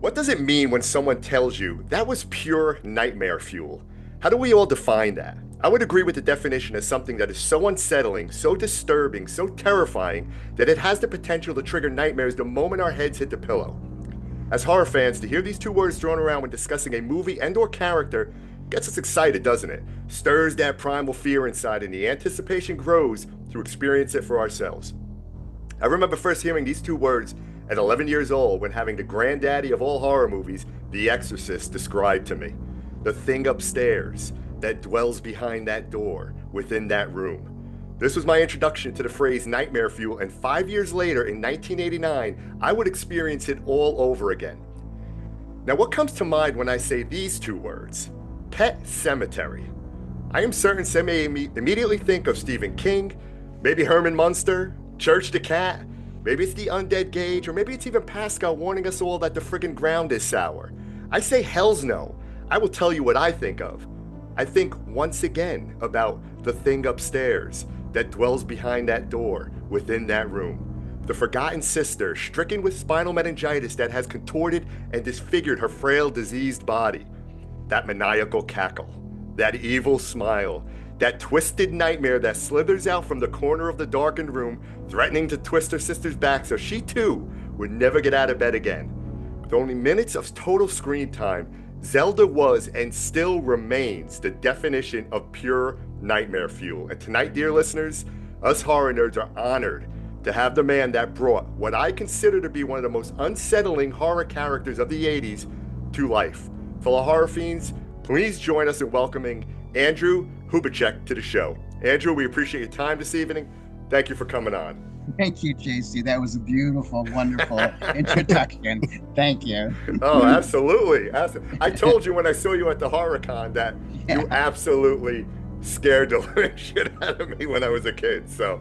What does it mean when someone tells you that was pure nightmare fuel? How do we all define that? I would agree with the definition as something that is so unsettling, so disturbing, so terrifying that it has the potential to trigger nightmares the moment our heads hit the pillow. As horror fans, to hear these two words thrown around when discussing a movie and or character gets us excited, doesn't it? Stirs that primal fear inside and the anticipation grows to experience it for ourselves. I remember first hearing these two words at 11 years old when having the granddaddy of all horror movies, The Exorcist, described to me. The thing upstairs that dwells behind that door within that room. This was my introduction to the phrase nightmare fuel, and 5 years later, in 1989, I would experience it all over again. Now, what comes to mind when I say these two words? Pet Semetary. I am certain some may immediately think of Stephen King, maybe Herman Munster, Church the Cat, maybe it's the undead Gage, or maybe it's even Pascal warning us all that the friggin' ground is sour. I say hells no. I will tell you what I think of. I think once again about the thing upstairs that dwells behind that door within that room. The forgotten sister, stricken with spinal meningitis that has contorted and disfigured her frail, diseased body. That maniacal cackle, that evil smile, that twisted nightmare that slithers out from the corner of the darkened room, threatening to twist her sister's back so she too would never get out of bed again. With only minutes of total screen time, Zelda was and still remains the definition of pure nightmare fuel. And tonight, dear listeners, us horror nerds are honored to have the man that brought what I consider to be one of the most unsettling horror characters of the 80s to life. Fellow horror fiends, please join us in welcoming Andrew Hubatsek to the show. Andrew, we appreciate your time this evening. Thank you for coming on. Thank you, JC. That was a beautiful, wonderful introduction. Thank you. Oh, absolutely. I told you when I saw you at the HorrorCon that you absolutely scared the living shit out of me when I was a kid. So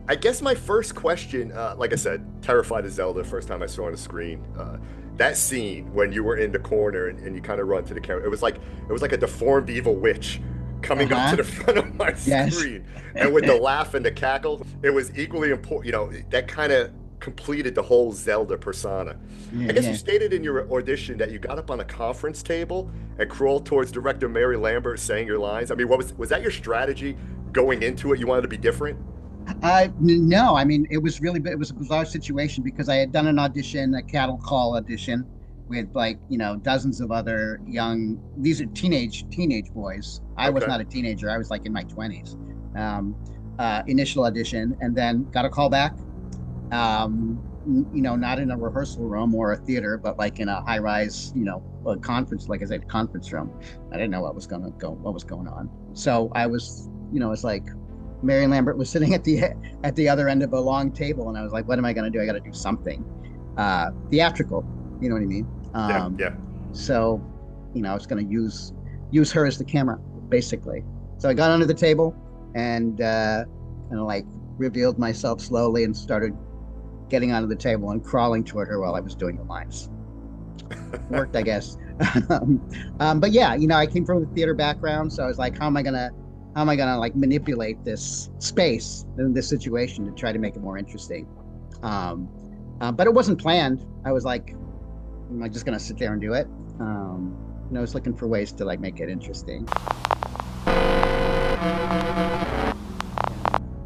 I guess my first question, like I said, terrified of Zelda first time I saw on the screen. That scene when you were in the corner and you kind of run to the camera, it was like a deformed evil witch coming up to the front of my screen. And with the laugh and the cackle, it was equally important. You know, that kind of completed the whole Zelda persona. I guess you stated in your audition that you got up on a conference table and crawled towards director Mary Lambert saying your lines. I mean, was that your strategy going into it? You wanted to be different? No, I mean, it was a bizarre situation because I had done an audition, a cattle call audition with dozens of other these are teenage boys. I was not a teenager. I was like in my 20s. Initial audition, and then got a call back. Not in a rehearsal room or a theater, but like in a high-rise, a conference, like I said, conference room. I didn't know what was going on. So I was, it's like Mary Lambert was sitting at the other end of a long table, and I was like, what am I going to do? I got to do something theatrical. You know what I mean? Yeah. So, I was going to use her as the camera, basically. So I got under the table and revealed myself slowly and started getting onto the table and crawling toward her while I was doing the lines. Worked, I guess. But yeah, I came from a theater background, so I was like, how am I gonna like manipulate this space in this situation to try to make it more interesting? But it wasn't planned. I was like, am I just gonna sit there and do it? I was looking for ways to like make it interesting.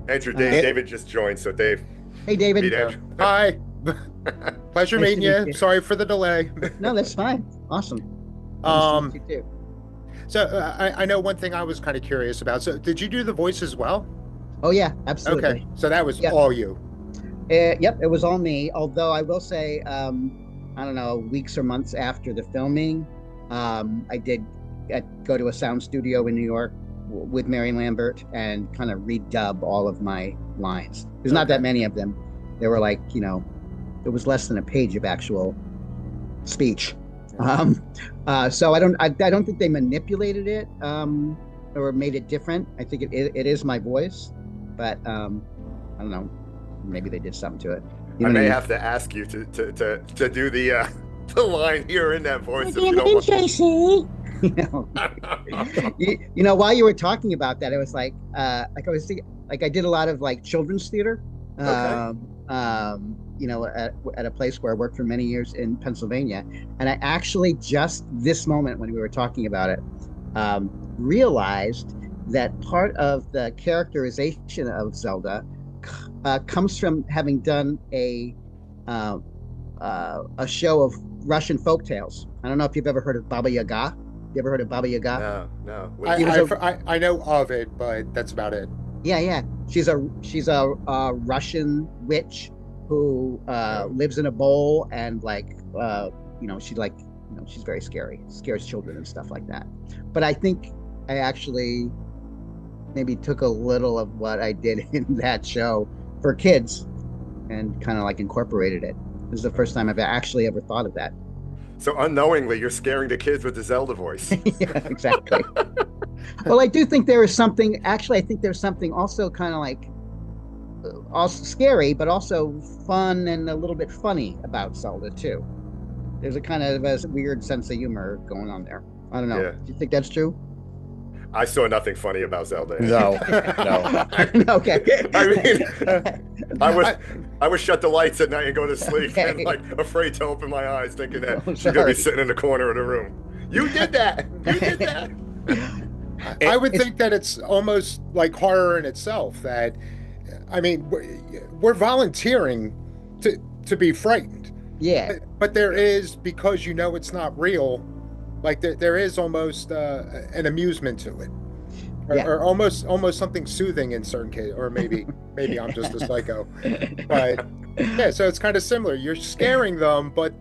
Andrew, David just joined, so Dave. Hey, David. Meet Andrew. Hi. Pleasure Nice meeting to meet you. you. Sorry for the delay. No, that's fine. Awesome. Nice to meet you too. So I know one thing I was kind of curious about. So did you do the voice as well? Oh yeah, absolutely. Okay, so that was Yep. all you. Yep, it was all me. Although I will say, I don't know, weeks or months after the filming, I did go to a sound studio in New York with Mary Lambert and kind of redub all of my lines. There's not that many of them. There were like, it was less than a page of actual speech. So I don't think they manipulated it or made it different. I think it is my voice, but I don't know. Maybe they did something to it. I may have to ask you to do the line here in that voice. If you don't want. While you were talking about that, it was like I was thinking, like I did a lot of like children's theater, at a place where I worked for many years in Pennsylvania. And I actually just this moment when we were talking about it, realized that part of the characterization of Zelda comes from having done uh, a show of Russian folk tales. I don't know if you've ever heard of Baba Yaga. You ever heard of Baba Yaga? No, no. I, She was a I know of it, but that's about it. Yeah, yeah. She's a Russian witch who No. lives in a bowl and she's she's very scary, scares children and stuff like that. But I think I actually maybe took a little of what I did in that show for kids and kind of like incorporated it. This is the first time I've actually ever thought of that. So unknowingly, you're scaring the kids with the Zelda voice. Yeah, exactly. Well, I do think there is something. Actually, I think there's something also kind of like also scary, but also fun and a little bit funny about Zelda too. There's a kind of a weird sense of humor going on there. I don't know. Yeah. Do you think that's true? I saw nothing funny about Zelda. No, no. Okay. I mean, I would shut the lights at night and go to sleep and Okay. like afraid to open my eyes, thinking that Oh, she's gonna sorry. be sitting in the corner of the room. You did that. You did that. I would It's- think that it's almost like horror in itself. That, I mean, we're volunteering to be frightened, Yeah. but there is, because it's not real. Like there is almost an amusement to it, Yeah. or almost something soothing in certain cases, or maybe I'm just a psycho. But yeah, so it's kind of similar. You're scaring them, but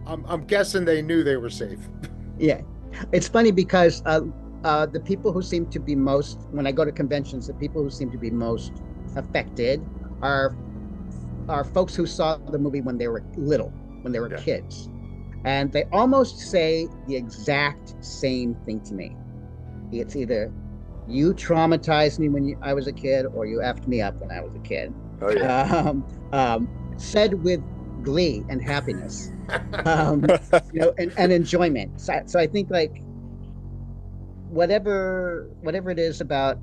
I'm guessing they knew they were safe. Yeah. It's funny because the people who seem to be most, when I go to conventions, the people who seem to be most affected are folks who saw the movie when they were little, when they were Yeah. kids. And they almost say the exact same thing to me. It's either you traumatized me when I was a kid, or you effed me up when I was a kid. Oh yeah. Said with glee and happiness, and enjoyment. So I think like whatever it is about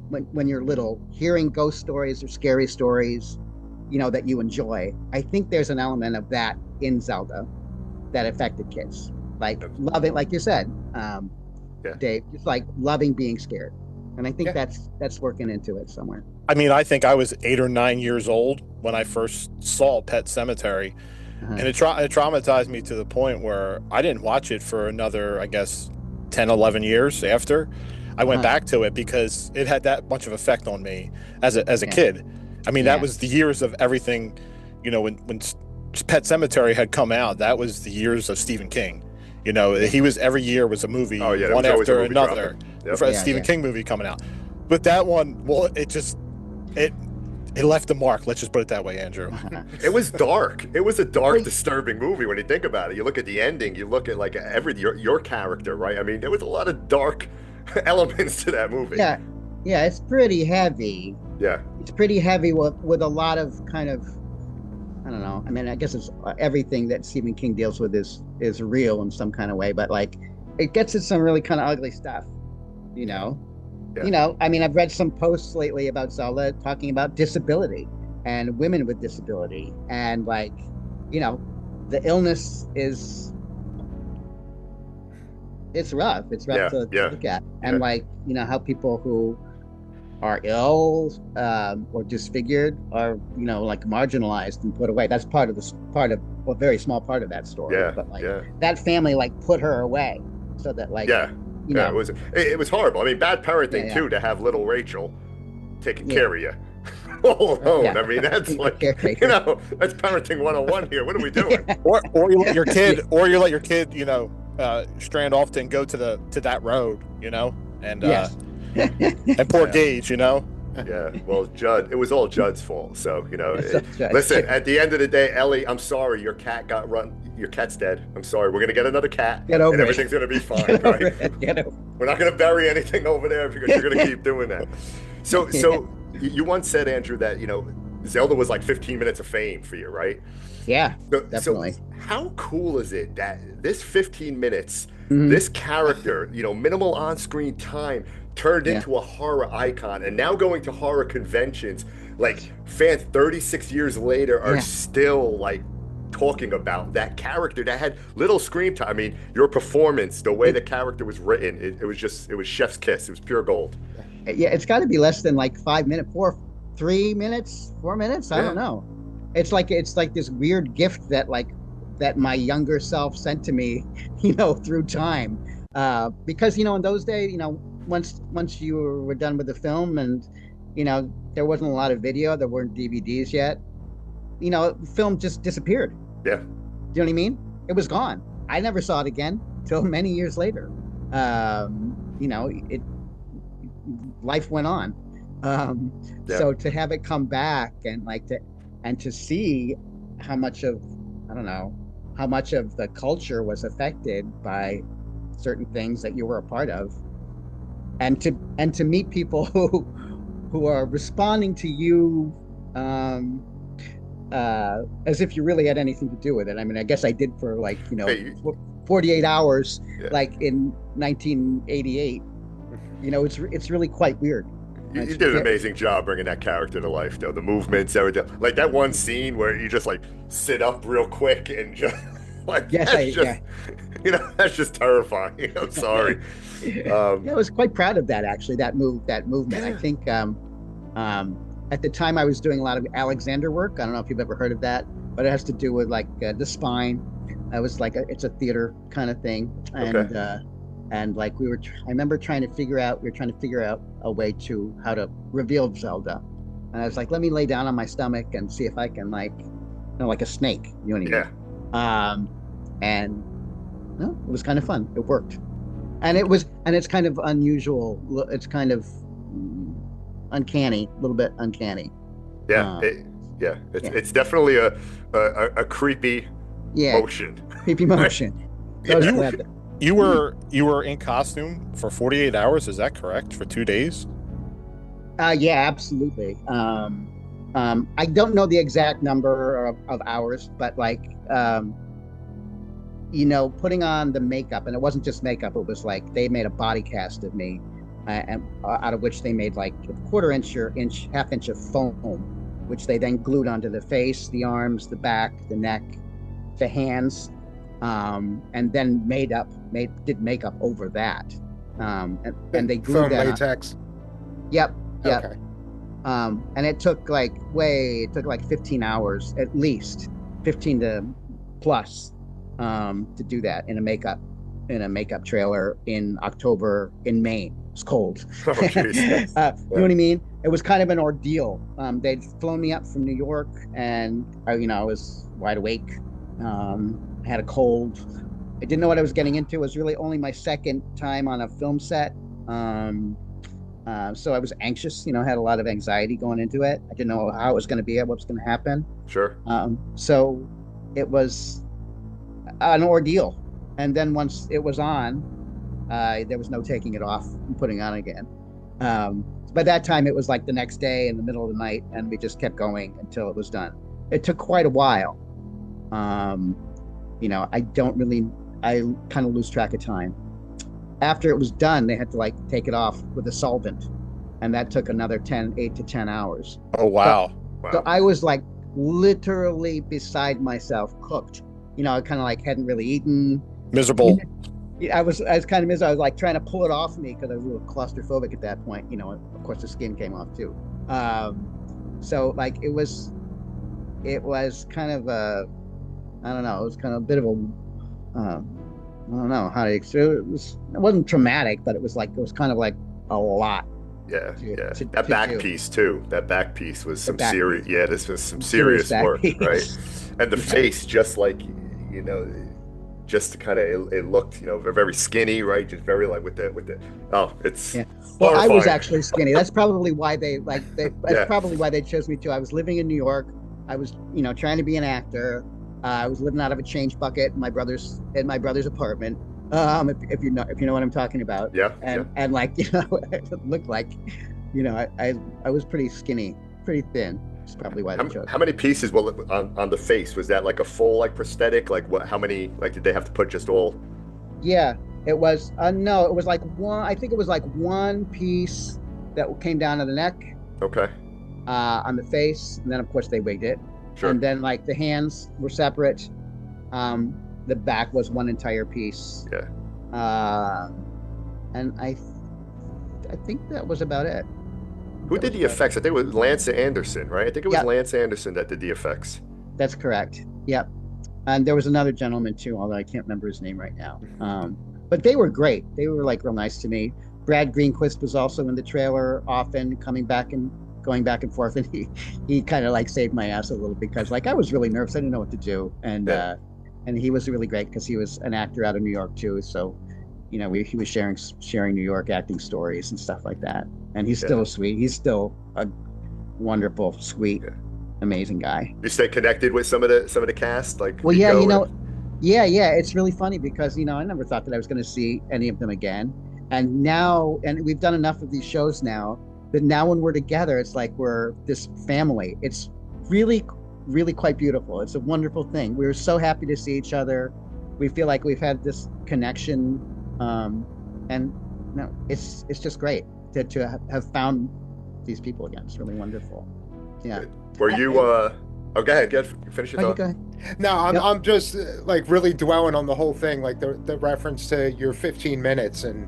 when you're little, hearing ghost stories or scary stories, that you enjoy. I think there's an element of that in Zelda that affected kids, like love it, like you said, Yeah. Dave, just like loving being scared, and I think Yeah. that's working into it somewhere. I mean, I think I was 8 or 9 years old when I first saw Pet Semetary, Uh-huh. and it traumatized me to the point where I didn't watch it for another, I guess, 10, 11 years after. I went Uh-huh. back to it because it had that much of effect on me as a Yeah. kid. I mean, Yeah. that was the years of everything, when Pet Semetary had come out, that was the years of Stephen King. He was every year was a movie, Oh yeah. there one was always a after movie another, dropping. Yep. for a Yeah, Stephen yeah. King movie coming out. But that one, well, it left a mark. Let's just put it that way, Andrew. It was dark. It was a dark, Wait. disturbing movie when you think about it. You look at the ending. You look at like your character, right? I mean, there was a lot of dark elements to that movie. Yeah, it's pretty heavy. Yeah. It's pretty heavy with a lot of kind of, I don't know. I mean, I guess it's everything that Stephen King deals with is real in some kind of way, but like it gets at some really kind of ugly stuff, you know. Yeah. I mean, I've read some posts lately about Zelda talking about disability and women with disability, and like, the illness it's rough. It's rough Yeah, to yeah, look at, and yeah. like, how people who are ill or disfigured are like marginalized and put away. That's part of a very small part of that story. Yeah. But like Yeah. that family like put her away so that like Yeah. Yeah. It was horrible. I mean, bad parenting Yeah. too, to have little Rachel taking Yeah. care of you all alone. Yeah. I mean, that's like, Caretaker. that's parenting 101 here. What are we doing? Or you let your kid, strand off and go to that road, and Yes. and poor Yeah. Gage, Yeah. Well, Judd, it was all Judd's fault. So, That's listen, right. at the end of the day, Ellie, I'm sorry, your cat got run. Your cat's dead. I'm sorry. We're gonna get another cat, Get over and it. everything's gonna be fine, Get over right? it. Get over We're not gonna bury anything over there because you're gonna keep doing that. So you once said, Andrew, that Zelda was like 15 minutes of fame for you, right? Yeah, So definitely. how cool is it that this 15 minutes, Mhm. this character, minimal on-screen time, turned Yeah. into a horror icon, and now going to horror conventions, like fans 36 years later are Yeah. still like talking about that character that had little screen time. I mean, your performance, the way the character was written, it was just, it was chef's kiss. It was pure gold. Yeah, it's got to be less than like 5 minutes, 3 minutes, 4 minutes. I Yeah. don't know. It's like this weird gift that my younger self sent to me, through time. Because in those days, once you were done with the film, and there wasn't a lot of video, there weren't DVDs yet. Film just disappeared. Yeah. Do you know what I mean? It was gone. I never saw it again till many years later. It life went on. Yeah. So to have it come back and to see how much of, I don't know, how much of the culture was affected by certain things that you were a part of, and to meet people who are responding to you as if you really had anything to do with it. I mean, I guess I did for 48 hours, Yeah. like in 1988. It's really quite weird. You did an amazing job bringing that character to life, though. The movements, everything. Like that one scene where you just like sit up real quick and just like, Yes, that's just terrifying. I'm sorry. I was quite proud of that, actually. That movement. Yeah. I think at the time I was doing a lot of Alexander work. I don't know if you've ever heard of that, but it has to do with like the spine. I was like, it's a theater kind of thing, and Okay. and like I remember trying to figure out a way to how to reveal Zelda, and I was like, let me lay down on my stomach and see if I can like a snake, you know what I mean? And no, it was kind of fun. It worked, and it's kind of unusual. It's kind of uncanny, a little bit uncanny. Yeah. It's definitely a creepy motion. Creepy motion. So I was glad that- You were in costume for 48 hours, is that correct? For 2 days? Yeah, absolutely. I don't know the exact number of hours, but putting on the makeup, and it wasn't just makeup, it was like they made a body cast of me, and out of which they made like a half inch of foam, which they then glued onto the face, the arms, the back, the neck, the hands, and then did makeup over that, and they glued Foam that on. latex. Yep. Okay. And it took like 15 hours, at least 15 to plus, to do that in a makeup trailer in October in Maine. It's cold. Oh, geez. You know what I mean? It was kind of an ordeal. They'd flown me up from New York, and I was wide awake. I had a cold. I didn't know what I was getting into. It was really only my second time on a film set. So I was anxious, had a lot of anxiety going into it. I didn't know how it was going to be, what was going to happen. Sure. So it was an ordeal. And then once it was on, there was no taking it off and putting on again. By that time, it was like the next day in the middle of the night, and we just kept going until it was done. It took quite a while. I kind of lose track of time. After it was done, they had to take it off with a solvent, and that took another 8 to 10 hours. Oh, wow. So I was like literally beside myself, cooked. I kind of hadn't really eaten. Miserable. I was kind of miserable. I was like trying to pull it off me because I was a little claustrophobic at that point. Of course the skin came off too. So it was kind of I don't know. It was kind of a bit of a I don't know how to explain it. It wasn't traumatic, but it was kind of like a lot. Yeah, to that back do. piece too. That back piece was some back serious. piece. Yeah, this was some serious back work, piece. right? And the face, just just to kind of, it looked, very skinny, right? Just very with the. Oh, it's. Yeah. Well, I was horrifying. actually skinny. That's probably why that's Yeah. probably why they chose me too. I was living in New York. I was, trying to be an actor. I was living out of a change bucket in my brother's apartment. If you know what I'm talking about. Yeah. And it looked like, I was pretty skinny, pretty thin. That's probably why they chose. How many pieces on the face? Was that like a full prosthetic? Like what? How many did they have to put just all? Yeah, it was. No, it was like one. I think it was like one piece that came down to the neck. Okay. on the face, and then of course they wigged it, Sure. and then like the hands were separate. The back was one entire piece. Yeah. And I think that was about it. Who did the effects? I think it was Lance Anderson, right? I think it was Yeah. Lance Anderson that did the effects. That's correct. Yep. And there was another gentleman too, although I can't remember his name right now. But they were great. They were like real nice to me. Brad Greenquist was also in the trailer, often coming back and going back and forth, and he kind of like saved my ass a little, because like I was really nervous. I didn't know what to do, and he was really great because he was an actor out of New York too. So, he was sharing New York acting stories and stuff like that. And he's still sweet. He's still a wonderful, sweet, amazing guy. You stay connected with some of the cast, like. Well, yeah, it's really funny because I never thought that I was going to see any of them again, and we've done enough of these shows now that now when we're together, it's like we're this family. It's really, really quite beautiful. It's a wonderful thing. We're so happy to see each other. We feel like we've had this connection, and it's just great to have found these people again. It's really wonderful. Yeah. Were you? Go ahead. Finish your thought. Go ahead. No, I'm just like really dwelling on the whole thing, like the reference to your 15 minutes, and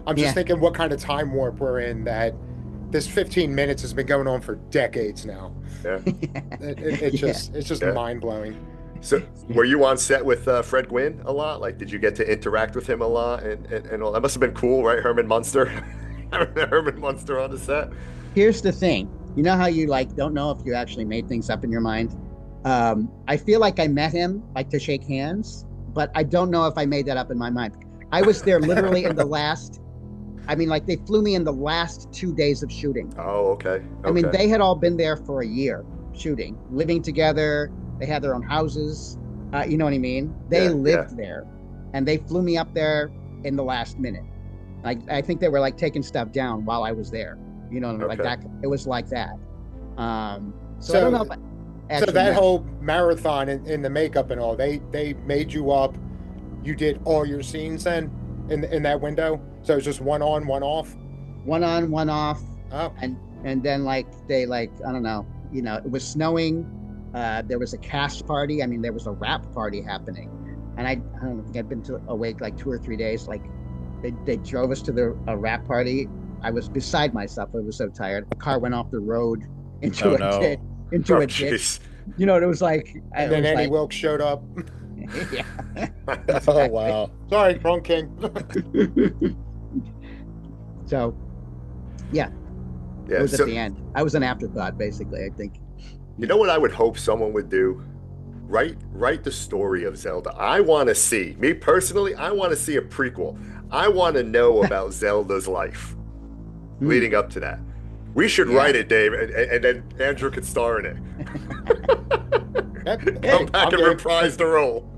I'm just thinking what kind of time warp we're in, that this 15 minutes has been going on for decades now. Yeah. It's just mind blowing. So, were you on set with Fred Gwynn a lot? Like, did you get to interact with him a lot? And all that must have been cool, right? Herman Munster, Herman Munster on the set. Here's the thing. You know how you like don't know if you actually made things up in your mind? I feel like I met him like to shake hands, but I don't know if I made that up in my mind. I was there literally in the last. I mean, like they flew me in the last 2 days of shooting. Oh, okay. I mean, they had all been there for a year shooting, living together. They had their own houses. You know what I mean? They lived there, and they flew me up there in the last minute. Like I think they were like taking stuff down while I was there. Like that. It was like that. So I don't know. So that whole marathon in the makeup and all, they made you up. You did all your scenes then in that window. So it's just one on, one off. One on, one off. Oh. And then like they like I don't know. It was snowing. There was a cast party. I mean, there was a rap party happening, and I don't think I'd been awake like 2 or 3 days. Like they drove us to a rap party. I was beside myself. I was so tired. A car went off the road into a ditch. It was like. And then Eddie Wilkes showed up. Yeah. Oh wow! Sorry, wrong king. So, yeah. It was at the end. I was an afterthought, basically. I think. You know what I would hope someone would do? Write the story of Zelda. I want to see. Me personally, I want to see a prequel. I want to know about Zelda's life leading up to that. We should write it, Dave, and then Andrew could star in it. Come back and reprise the role.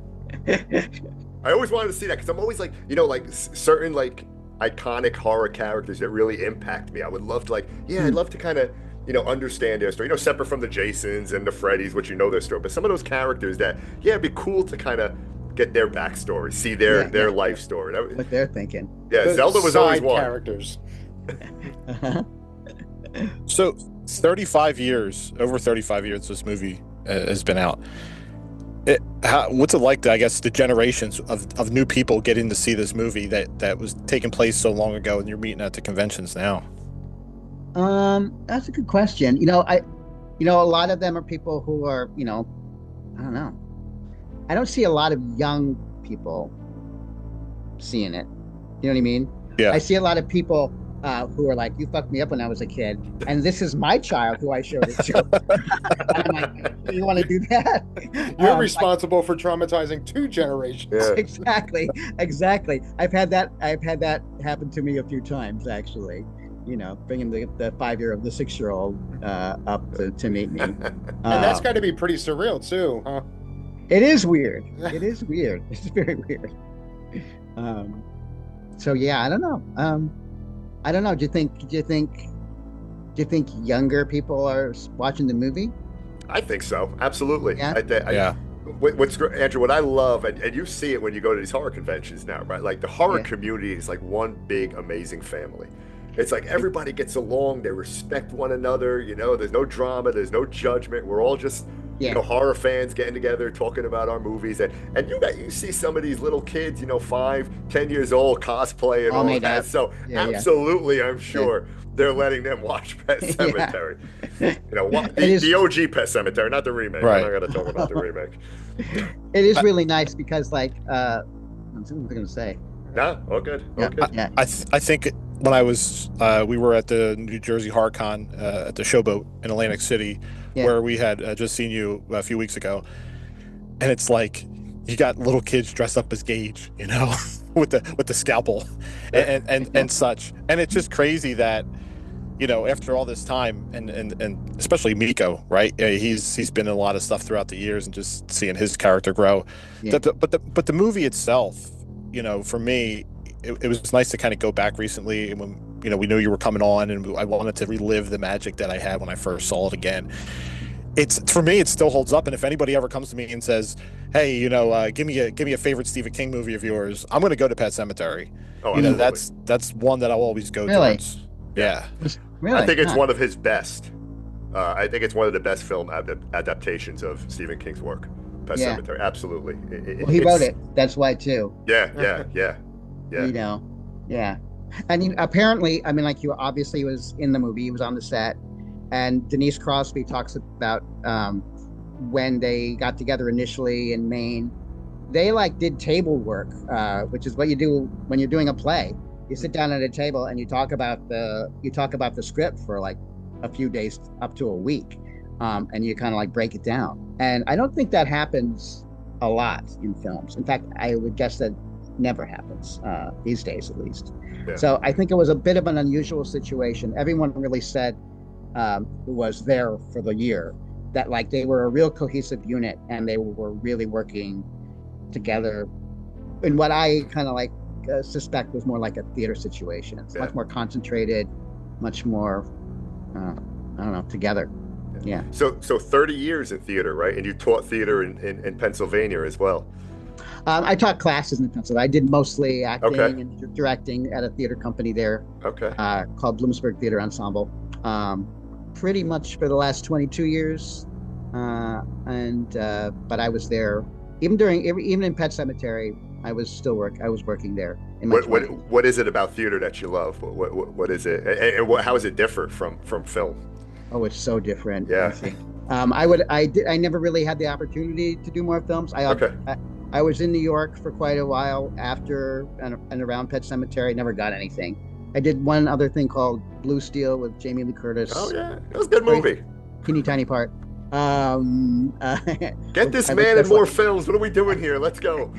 I always wanted to see that because I'm always like, certain like iconic horror characters that really impact me. I would love to I'd love to kind of, understand their story, separate from the Jasons and the Freddys, which their story, but some of those characters that, it'd be cool to kind of get their backstory, see their life story. What they're thinking. Yeah, Zelda was always one. Characters. So over 35 years this movie has been out. What's it like, I guess, the generations of new people getting to see this movie that was taking place so long ago, and you're meeting at the conventions now? That's a good question. A lot of them are people who are, I don't know. I don't see a lot of young people seeing it. You know what I mean? Yeah. I see a lot of people who are like, you fucked me up when I was a kid, and this is my child who I showed it to. And I'm like, you want to do that? You're responsible for traumatizing 2 generations. Yeah. Exactly. I've had that happen to me a few times, actually. Bringing the 5-year-old, the 6-year-old up to meet me. And that's got to be pretty surreal too, huh? It is weird. It's very weird. So yeah, I don't know. I don't know. Do you think younger people are watching the movie? I think so. Absolutely. Yeah. What's great, Andrew, what I love, and you see it when you go to these horror conventions now, right? Like the horror community is like one big, amazing family. It's like everybody gets along, they respect one another, there's no drama, there's no judgment. We're all just, Yeah. horror fans getting together, talking about our movies. And you see some of these little kids, 5, 10 years old, cosplay and All all made that. up. So Yeah, yeah. absolutely, I'm Yeah. sure they're letting them watch Pet Yeah. Sematary. It is. The OG Pet Cemetery, not the remake. We're not Right. going to talk about the remake. It is really nice because, like, what's I going to say? No, all good. Yeah, All good. yeah. I think when I was we were at the New Jersey HorrorCon at the Showboat in Atlantic City, Yeah. where we had just seen you a few weeks ago, and it's like you got little kids dressed up as Gage, with the scalpel and such, and it's just crazy that after all this time, and especially Miko, right? He's been in a lot of stuff throughout the years, and just seeing his character grow. Yeah. But the movie itself, for me, it was nice to kind of go back recently, and when we knew you were coming on, and I wanted to relive the magic that I had when I first saw it again. For me, it still holds up, and if anybody ever comes to me and says, "Hey, give me a favorite Stephen King movie of yours," I'm going to go to Pet Sematary. Oh, absolutely. That's one that I'll always go Really? towards. Yeah. Really? I think it's Huh. one of his best. I think it's one of the best film adaptations of Stephen King's work. Pet Yeah. Sematary, absolutely. Well, he wrote it. That's why too. Yeah. Yeah. And apparently, I mean, like, obviously he was in the movie. He was on the set, and Denise Crosby talks about when they got together initially in Maine. They did table work, which is what you do when you're doing a play. You sit down at a table and you talk about the script for like a few days up to a week, and you kind of break it down. And I don't think that happens a lot in films. In fact, I would guess that never happens these days, at least. Yeah. So I think it was a bit of an unusual situation. Everyone really said who was there for the year that they were a real cohesive unit, and they were really working together in what I kind of suspect was more like a theater situation. It's much more concentrated, much more I don't know, together. Yeah. So 30 years in theater, right? And you taught theater in Pennsylvania as well. I taught classes in Pennsylvania. I did mostly acting Okay. and directing at a theater company there Okay. called Bloomsburg Theater Ensemble. Pretty much for the last 22 years. But I was there even in Pet Sematary. I was working there. In my 20s. What is it about theater that you love? What is it? And how does it differ from film? Oh, it's so different. Yeah. I think. I never really had the opportunity to do more films. I was in New York for quite a while after and around Pet Sematary. Never got anything. I did one other thing called Blue Steel with Jamie Lee Curtis. Oh yeah, it was a good movie. Teeny tiny part. Get this I man look in more films. What are we doing here? Let's go.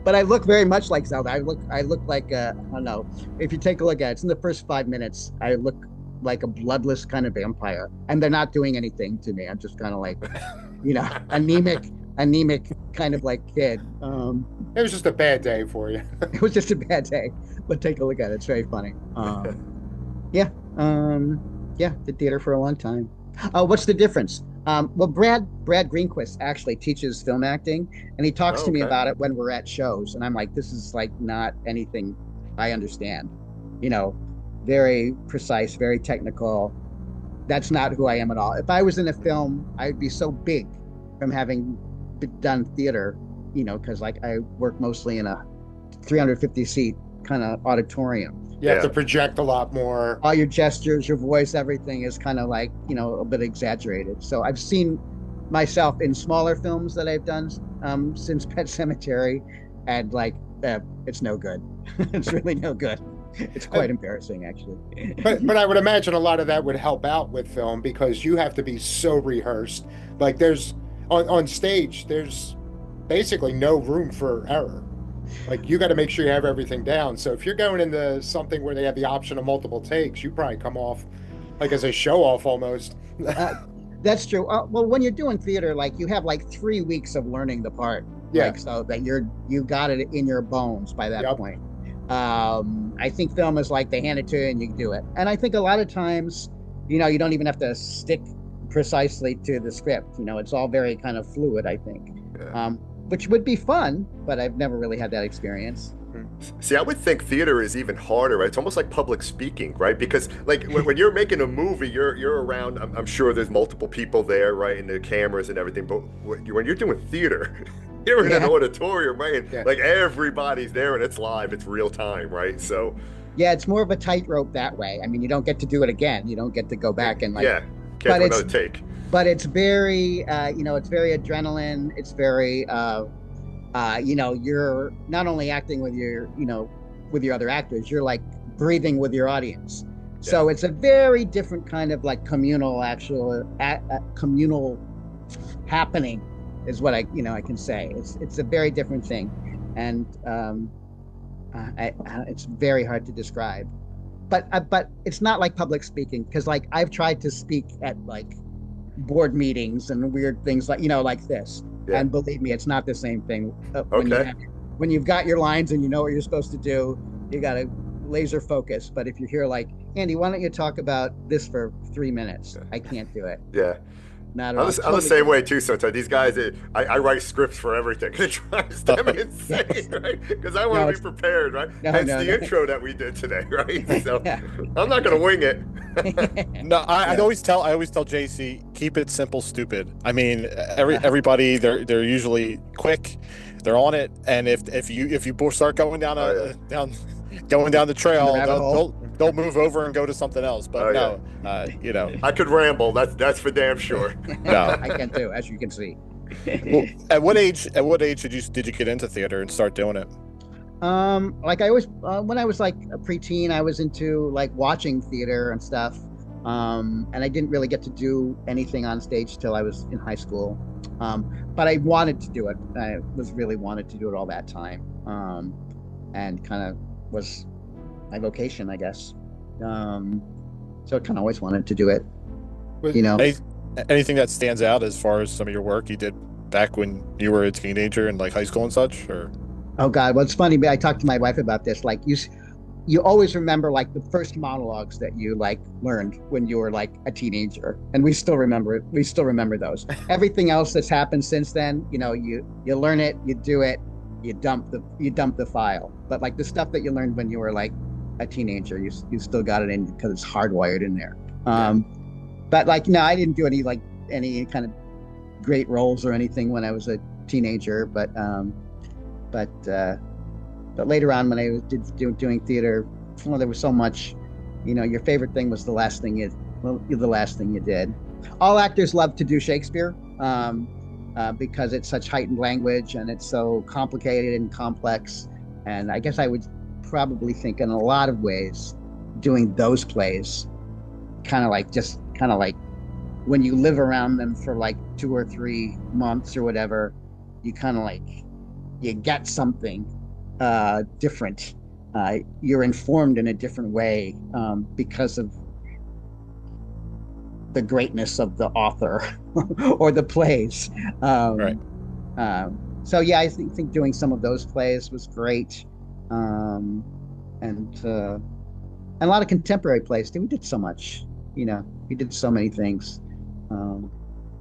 But I look very much like Zelda. I look like I don't know. If you take a look at it, it's in the first 5 minutes, I look like a bloodless kind of vampire, and they're not doing anything to me. I'm just kind of anemic kind of kid. It was just a bad day for you. It was just a bad day, but take a look at it. It's very funny. Yeah. Did theater for a long time. What's the difference? Well, Brad Greenquist actually teaches film acting, and he talks to me about it when we're at shows, and I'm like, this is not anything I understand. Very precise, very technical. That's not who I am at all. If I was in a film, I'd be so big from having done theater, because I work mostly in a 350 seat kind of auditorium. You have to project a lot more. All your gestures, your voice, everything is kind of a bit exaggerated. So I've seen myself in smaller films that I've done since Pet Sematary, and it's no good. It's really no good. It's quite embarrassing, actually. But I would imagine a lot of that would help out with film, because you have to be so rehearsed. There's on stage, there's basically no room for error. You got to make sure you have everything down. So if you're going into something where they have the option of multiple takes, you probably come off as a show off almost. That's true. Well, when you're doing theater, you have 3 weeks of learning the part. Yeah. So that you got it in your bones by that point. I think film is they hand it to you and you do it. And I think a lot of times, you don't even have to stick precisely to the script. It's all very kind of fluid, I think. Yeah. Which would be fun, but I've never really had that experience. See, I would think theater is even harder, right? It's almost like public speaking, right? Because like when you're making a movie, you're around. I'm sure there's multiple people there, right, and the cameras and everything. But when you're doing theater, you're in an Yeah. auditorium, right? And, Yeah. like everybody's there, and it's live, it's real time, right? So Yeah, it's more of a tightrope that way. I mean, you don't get to do it again. You don't get to go back and like, yeah, can't but do it's another take. it's very it's very adrenaline. It's very you're not only acting with your with your other actors, you're like breathing with your audience. So it's a very different kind of like communal happening is what I can say. It's a very different thing, and it's very hard to describe. But it's not like public speaking, because like I've tried to speak at like board meetings and weird things like like this, Yeah. and believe me, it's not the same thing. Okay. When you've got your lines and you know what you're supposed to do, you got to laser focus. But if you're here like, Andy, why don't you talk about this for 3 minutes? I can't do it. Yeah. Not at all. I'm the same way too. Sometimes these guys, I write scripts for everything. It drives them insane, right? Because I want to be prepared, right? Hence the intro that we did today, right? So I'm not going to wing it. No, I always tell JC, keep it simple, stupid. I mean, everybody they're usually quick, they're on it, and if you start going down down the trail, they'll move over and go to something else. But I could ramble. That's for damn sure. No, I can too, as you can see. Well, at what age did you get into theater and start doing it? Like I always, when I was like a preteen, I was into like watching theater and stuff. And I didn't really get to do anything on stage till I was in high school. But I wanted to do it. I wanted to do it all that time. And kind of was my vocation, I guess. So I kind of always wanted to do it. Anything that stands out as far as some of your work you did back when you were a teenager in like high school and such, or? Oh God, well, it's funny. I talked to my wife about this. Like you always remember like the first monologues that you like learned when you were like a teenager, and we still remember it. We still remember those. Everything else that's happened since then, you learn it, you do it, you dump the file. But like the stuff that you learned when you were like a teenager, you still got it in because it's hardwired in there. But like no, I didn't do any kind of great roles or anything when I was a teenager. But later on when I was doing theater, there was so much. Your favorite thing was the last thing you did. All actors love to do Shakespeare because it's such heightened language and it's so complicated and complex. And I guess I would probably think in a lot of ways doing those plays kind of like when you live around them for like 2 or 3 months or whatever, you kind of like you get something different. You're informed in a different way because of the greatness of the author or the plays. Right. So yeah, I think doing some of those plays was great, and a lot of contemporary plays too. We did so much. We did so many things.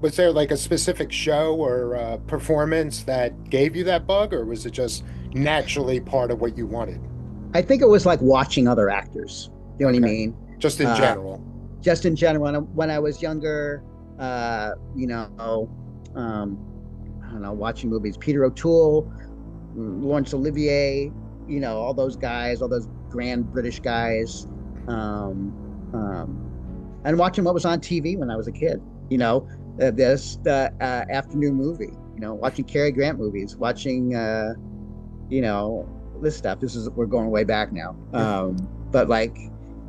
Was there like a specific show or performance that gave you that bug, or was it just naturally part of what you wanted? I think it was like watching other actors. You know what I mean? Just in general. Just in general. When I was younger, I don't know, watching movies. Peter O'Toole, Laurence Olivier, all those guys, all those grand British guys, and watching what was on TV when I was a kid. The afternoon movie. Watching Cary Grant movies, watching this stuff. We're going way back now. But like,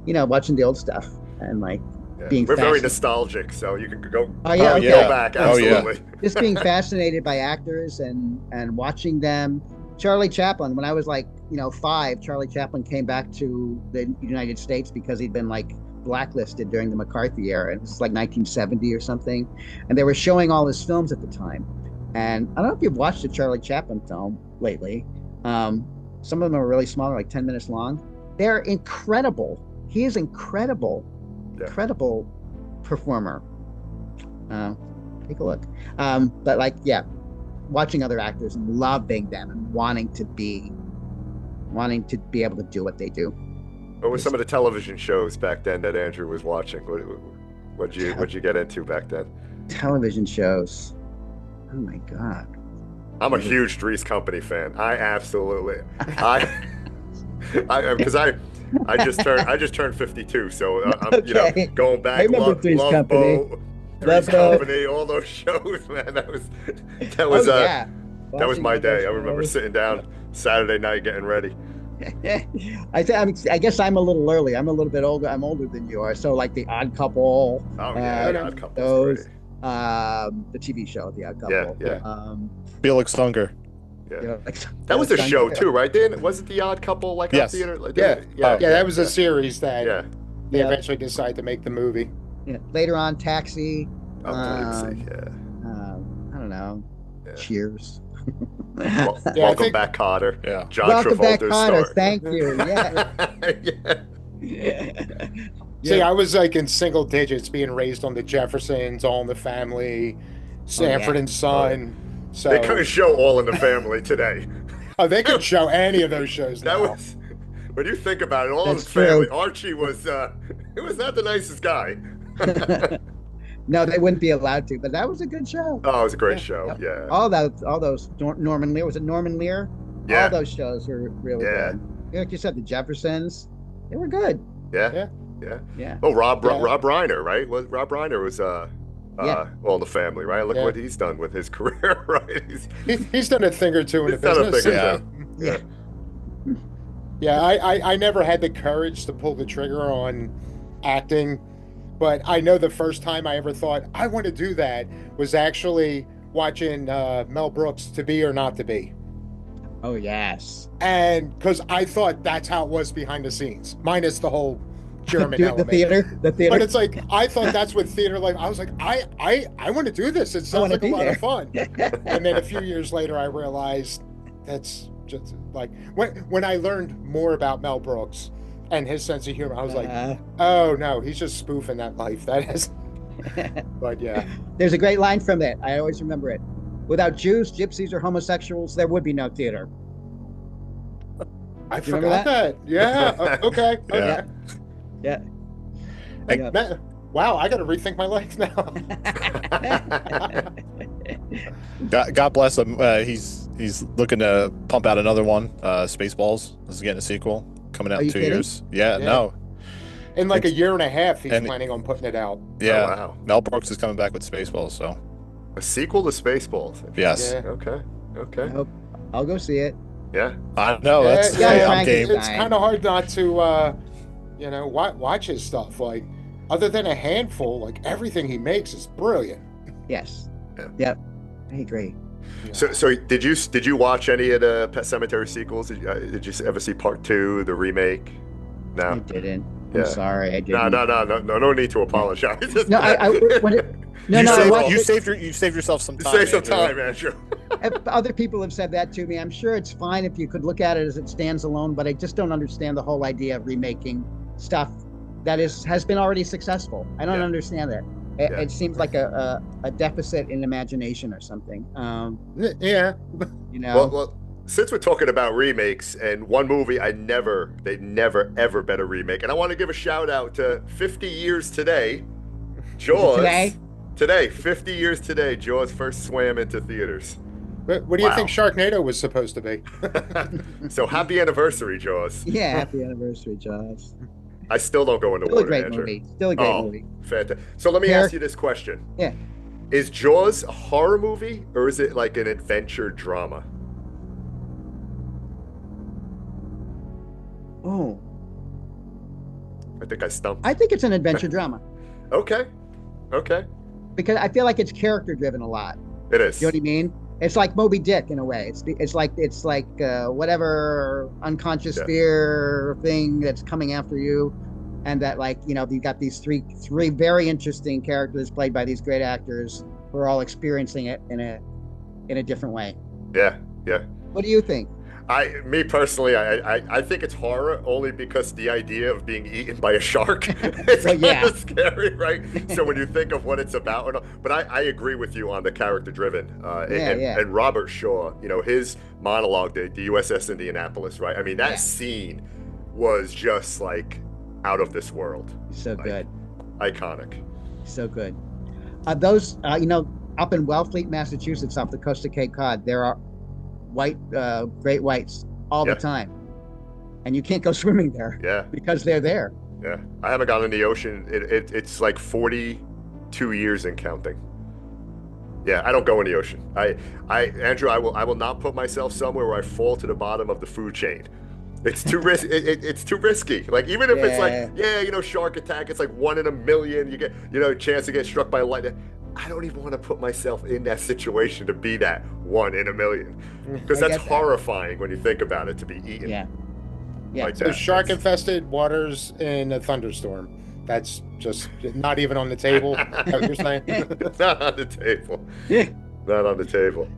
watching the old stuff and like being we're very nostalgic, so you can go okay. go back. Absolutely. Just being fascinated by actors and watching them. Charlie Chaplin, when I was like 5, Charlie Chaplin came back to the United States because he'd been like blacklisted during the McCarthy era. It was like 1970 or something, and they were showing all his films at the time. And I don't know if you've watched a Charlie Chaplin film lately. Some of them are really small, like 10 minutes long. They're incredible. He is incredible performer. Take a look. But like, yeah, watching other actors and loving them and wanting to be wanting to be able to do what they do. What were some of the television shows back then that Andrew was watching? What'd you get into back then? Television shows. Oh my God. I'm a huge Three's Company fan. I absolutely, because I just turned 52, so I'm going back. I remember Three's Company. Three's Company, all those shows, man. That was my day. I remember sitting down Saturday night getting ready. I guess I'm a little early. I'm a little bit older. I'm older than you are. So like the Odd Couple. Oh yeah, the Odd Couple. Those, the TV show, the Odd Couple. Yeah. Felix Unger. Yeah. That was a show too, right? Wasn't the Odd Couple like yes. on theater? Like, that was a series that they Yeah. eventually decided to make the movie. Yeah. Later on, Taxi. Oh, I don't know. Yeah. Cheers. Welcome back, Kotter. Yeah. John Welcome back, Travolta's Kotter. story. Thank you. Yeah. See, I was like in single digits, being raised on the Jeffersons, All in the Family, Sanford and Son. So They couldn't show All in the Family today. oh, they could show any of those shows That now. was, when you think about it, All in the That's Family. true. Archie was not the nicest guy. No, they wouldn't be allowed to, but that was a good show. Oh, it was a great show. Yeah. All those Norman Lear, was it Norman Lear? Yeah. All those shows were really good. Like you said, the Jeffersons, they were good. Yeah. Oh, Rob Reiner, right? Rob Reiner was All in the Family, right? Look what he's done with his career, right? He's done a thing or two in the business. I never had the courage to pull the trigger on acting, but I know the first time I ever thought I want to do that was actually watching Mel Brooks' To Be or Not to Be. Oh yes. And because I thought that's how it was behind the scenes, minus the whole German the element. theater. But it's like I thought that's what theater life. I was like, I want to do this. It sounds like a lot of fun. And then a few years later, I realized that's just like when I learned more about Mel Brooks and his sense of humor, I was like, oh no, he's just spoofing that life. That is. But yeah, there's a great line from it. I always remember it. Without Jews, gypsies, or homosexuals, there would be no theater. I forgot that. Yeah. Okay. Yeah. Wow, I got to rethink my life now. God bless him. He's looking to pump out another one. Spaceballs is getting a sequel coming out in 2 years. Yeah, no. In like a year and a half, he's planning on putting it out. Yeah. Oh, wow. Mel Brooks is coming back with Spaceballs. So a sequel to Spaceballs. Yes. Yeah. Okay. I'll go see it. Yeah. I know. That's I'm game. It's kind of hard not to, watch his stuff. Like, other than a handful, like everything he makes is brilliant. Yes. Yeah. Yep. I agree. Yeah. So did you watch any of the Pet Semetary sequels? Did you ever see Part 2, the remake? No. I didn't. I'm sorry. I didn't. No need to apologize. You saved yourself some time. Save some time, Andrew. Other people have said that to me. I'm sure it's fine if you could look at it as it stands alone, but I just don't understand the whole idea of remaking stuff that has been already successful. I don't understand that. It seems like a deficit in imagination or something. Well, since we're talking about remakes, and one movie they never ever better remake, and I want to give a shout out to 50 years today, Jaws. Today, 50 years today, Jaws first swam into theaters. What do you think Sharknado was supposed to be? So happy anniversary, Jaws. Yeah, happy anniversary, Jaws. I still don't go in the water, Andrew. Still a great movie. Fantastic. So let me ask you this question. Yeah. Is Jaws a horror movie, or is it like an adventure drama? Oh. I think I stumped. I think it's an adventure drama. Okay. Because I feel like it's character driven a lot. It is. You know what I mean? It's like Moby Dick in a way. It's like whatever unconscious fear thing that's coming after you, and that you've got these three very interesting characters played by these great actors who are all experiencing it in a different way. Yeah. What do you think? Me personally, I think it's horror only because the idea of being eaten by a shark is Well, kind yeah. of scary, right? So when you think of what it's about, but I agree with you on the character driven. Yeah, yeah. And Robert Shaw, his monologue, the USS Indianapolis, right? I mean, that Yeah. scene was just like out of this world, So like, good. iconic. So good. Those, up in Wellfleet, Massachusetts, off the coast of Cape Cod, there are great whites all the Yeah. time, and you can't go swimming there Yeah. because they're there. Yeah, I haven't gone in the ocean. It's like 42 years and counting. Yeah, I don't go in the ocean. Andrew, I will not put myself somewhere where I fall to the bottom of the food chain. It's too it's too risky. Like even if it's like, yeah, shark attack, it's like 1 in a million. You get, a chance to get struck by lightning. I don't even want to put myself in that situation to be that 1 in a million, because I that's get that. horrifying when you think about it, to be eaten. Yeah. Yeah. Like So that. shark-infested waters in a thunderstorm. That's just not even on the table. Is that what you're saying? Not on the table. Yeah. Not on the table.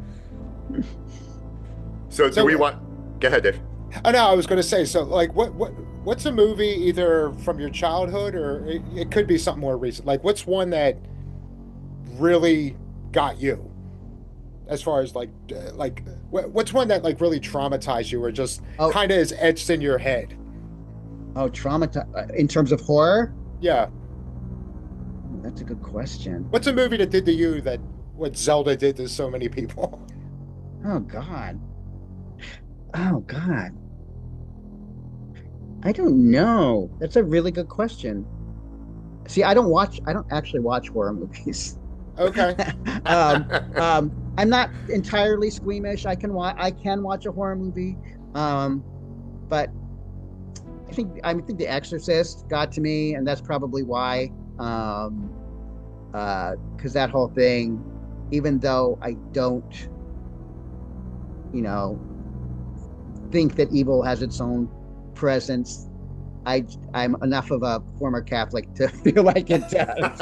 So do So- we want? Go ahead, Dave. Oh no, I was going to say. So, like, what's a movie either from your childhood or it could be something more recent? Like, what's one that really got you? As far as what's one that like really traumatized you or just kind of is etched in your head? Oh, in terms of horror? Yeah. That's a good question. What's a movie that did to you that what Zelda did to so many people? Oh God. Oh God. I don't know. That's a really good question. See, I don't actually watch horror movies. Okay. I'm not entirely squeamish. I can watch a horror movie, but I think The Exorcist got to me, and that's probably why. Because that whole thing, even though I don't, think that evil has its own presence, I'm enough of a former Catholic to feel like it does.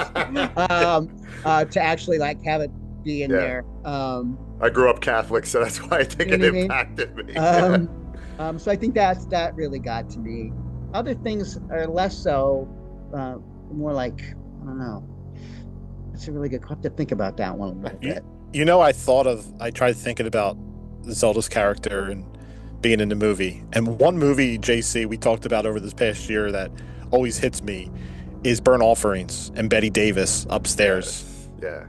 To actually like have it be in there. I grew up Catholic, so that's why I think it impacted me. So I think that really got to me. Other things are less so, more like, I don't know. That's a really good. I have to think about that one a little bit. I tried thinking about Zelda's character and being in the movie. And one movie, JC, we talked about over this past year that always hits me is Burnt Offerings and Betty Davis upstairs. Yeah.